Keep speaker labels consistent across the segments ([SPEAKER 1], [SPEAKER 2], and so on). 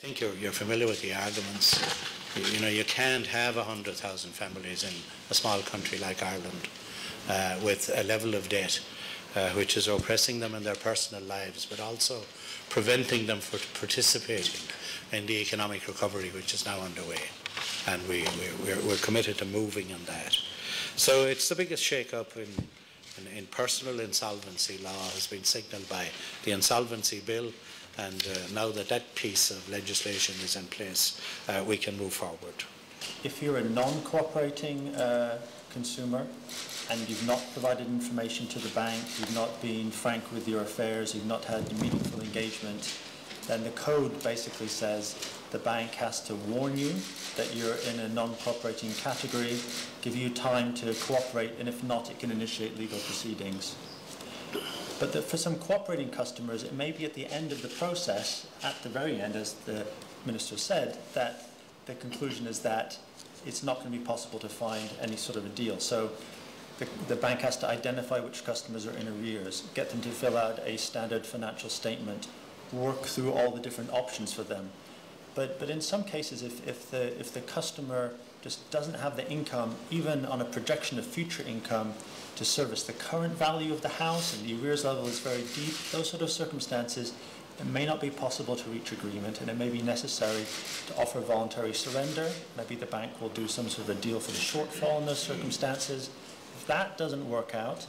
[SPEAKER 1] think you're familiar with the arguments. You know, you can't have 100,000 families in a small country like Ireland with a level of debt which is oppressing them in their personal lives, but also preventing them from participating in the economic recovery which is now underway. And we're committed to moving on that. So it's the biggest shake-up in personal insolvency law has been signalled by the Insolvency Bill, and now that that piece of legislation is in place, we can move forward.
[SPEAKER 2] If you're a non-cooperating consumer and you've not provided information to the bank, you've not been frank with your affairs, you've not had meaningful engagement, then the code basically says the bank has to warn you that you're in a non-cooperating category, give you time to cooperate, and if not, it can initiate legal proceedings. But for some cooperating customers, it may be at the end of the process, at the very end, as the Minister said, that the conclusion is that it's not going to be possible to find any sort of a deal. So the bank has to identify which customers are in arrears, get them to fill out a standard financial statement, work through all the different options for them. But in some cases, if the customer just doesn't have the income, even on a projection of future income, to service the current value of the house, and the arrears level is very deep, those sort of circumstances, it may not be possible to reach agreement, and it may be necessary to offer voluntary surrender. Maybe the bank will do some sort of a deal for the shortfall in those circumstances. If that doesn't work out,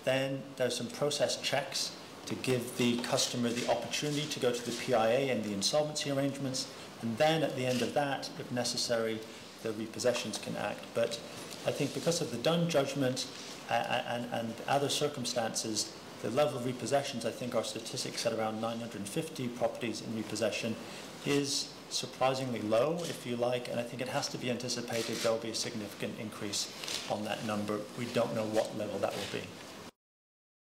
[SPEAKER 2] then there's some process checks to give the customer the opportunity to go to the PIA and the insolvency arrangements, and then at the end of that, if necessary, the repossessions can act. But I think because of the Dunn judgment and other circumstances, the level of repossessions, I think our statistics at around 950 properties in repossession is surprisingly low, if you like, and I think it has to be anticipated there will be a significant increase on that number. We don't know what level that will be.